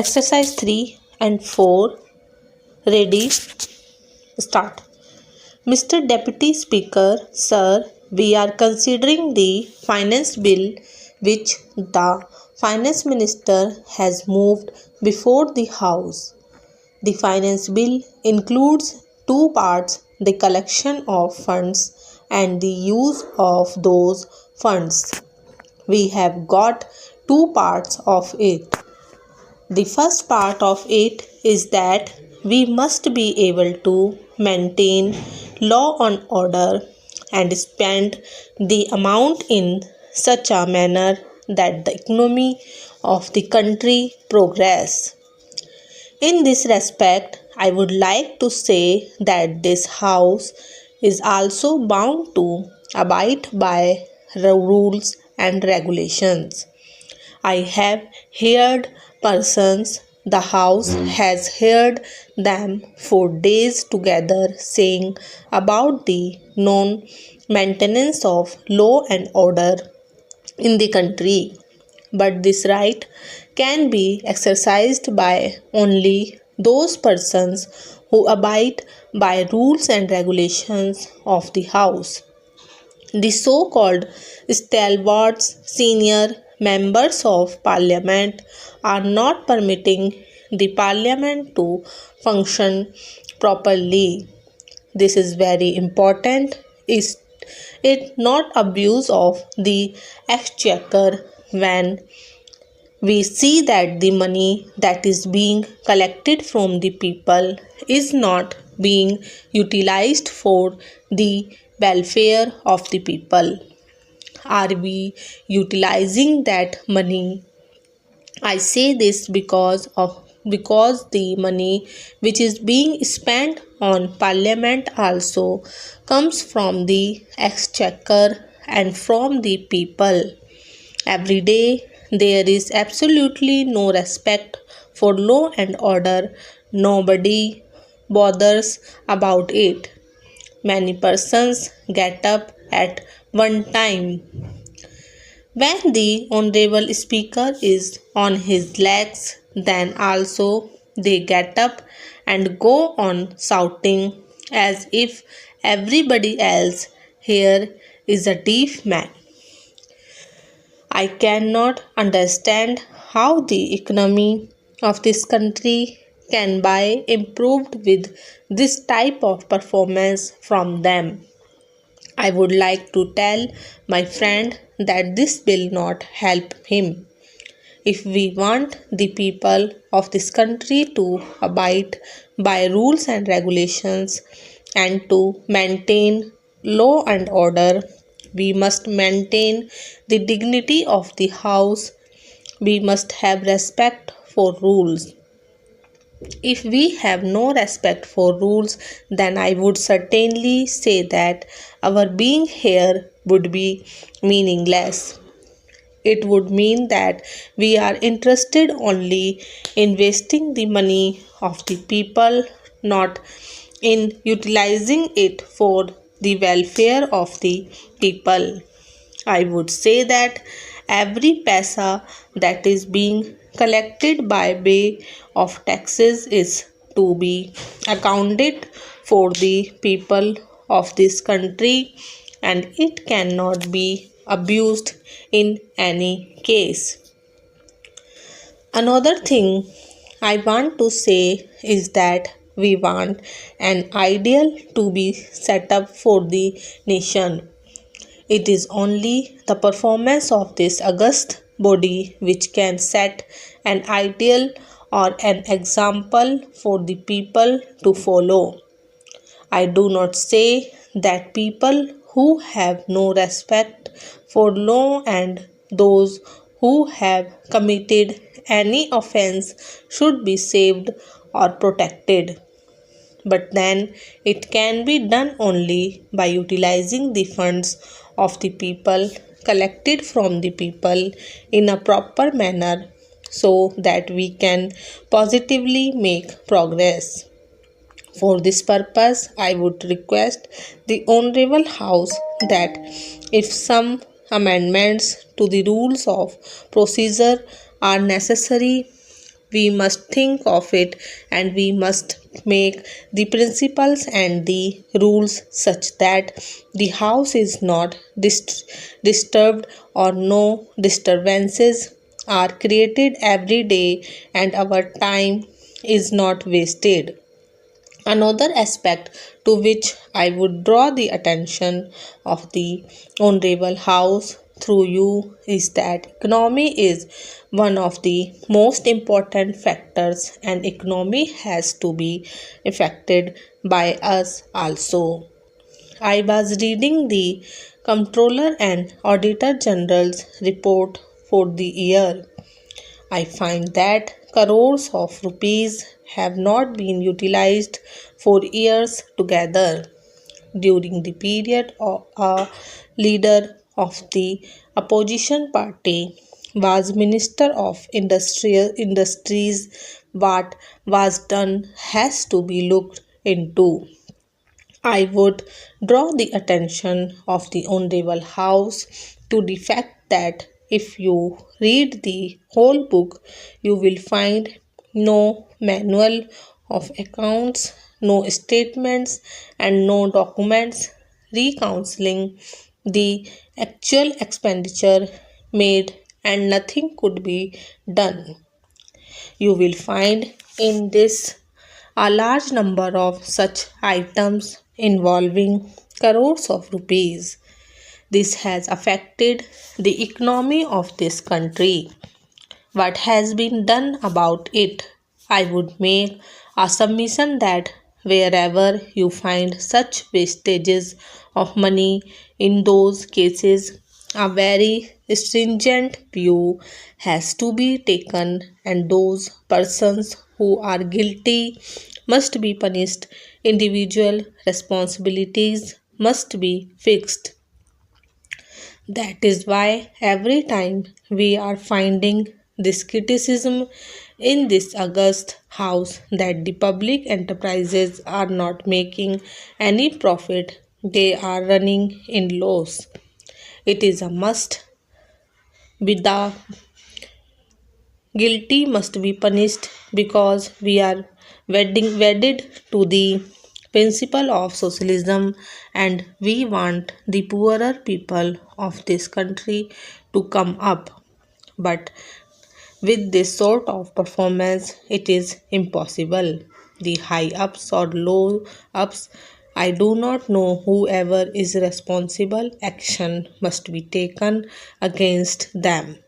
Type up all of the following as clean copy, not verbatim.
Exercise 3 and 4. Ready? Start. Mr. Deputy Speaker, Sir, we are considering the finance bill which the Finance Minister has moved before the House. The finance bill includes two parts: the collection of funds and the use of those funds. We have got two parts of it. The first part of it is that we must be able to maintain law and order and spend the amount in such a manner that the economy of the country progress. In this respect, I would like to say that this House is also bound to abide by the rules and regulations. I have heard persons, the House has heard them for days together saying about the non-maintenance of law and order in the country. But this right can be exercised by only those persons who abide by rules and regulations of the House. The so-called stalwarts, senior members of Parliament, are not permitting the Parliament to function properly. This is very important. Is it not abuse of the exchequer when we see that the money that is being collected from the people is not being utilized for the welfare of the people? Are we utilizing that money? I say this because the money which is being spent on Parliament also comes from the exchequer and from the people. Every day there is absolutely no respect for law and order. Nobody bothers about it. Many persons get up at one time. When the Honorable Speaker is on his legs, then also they get up and go on shouting as if everybody else here is a deaf man. I cannot understand how the economy of this country can be improved with this type of performance from them. I would like to tell my friend that this will not help him. If we want the people of this country to abide by rules and regulations and to maintain law and order, we must maintain the dignity of the House. We must have respect for rules. If we have no respect for rules, then I would certainly say that our being here would be meaningless. It would mean that we are interested only in wasting the money of the people, not in utilizing it for the welfare of the people. I would say that every paisa that is being collected by way of taxes is to be accounted for the people of this country, and it cannot be abused in any case. Another thing I want to say is that we want an ideal to be set up for the nation. It is only the performance of this august body which can set an ideal or an example for the people to follow. I do not say that people who have no respect for law and those who have committed any offense should be saved or protected. But then it can be done only by utilizing the funds of the people collected from the people in a proper manner so that we can positively make progress. For this purpose, I would request the Honorable House that if some amendments to the rules of procedure are necessary, We must think of it, and we must make the principles and the rules such that the house is not disturbed or no disturbances are created every day and our time is not wasted. Another aspect to which I would draw the attention of the Honorable House through you is that economy is one of the most important factors, and economy has to be affected by us also. I was reading the Comptroller and Auditor General's report for the year. I find that crores of rupees have not been utilized for years together. During the period of a leader of the opposition party was Minister of Industries, what was done has to be looked into. I would draw the attention of the Honorable House to the fact that if you read the whole book, you will find no manual of accounts, no statements, and no documents reconciling the actual expenditure made, and nothing could be done. You will find in this a large number of such items involving crores of rupees. This has affected the economy of this country. What has been done about it? I would make a submission that wherever you find such wastages of money, in those cases, a very stringent view has to be taken, and those persons who are guilty must be punished. Individual responsibilities must be fixed. That is why every time we are finding this criticism in this august house that the public enterprises are not making any profit, they are running in loss. It is a must be the guilty must be punished because we are wedded to the principle of socialism, and we want the poorer people of this country to come up. But with this sort of performance, it is impossible. The high ups or low ups, I do not know, whoever is responsible, action must be taken against them.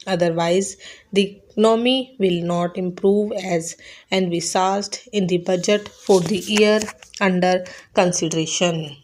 Otherwise, the economy will not improve as envisaged in the budget for the year under consideration.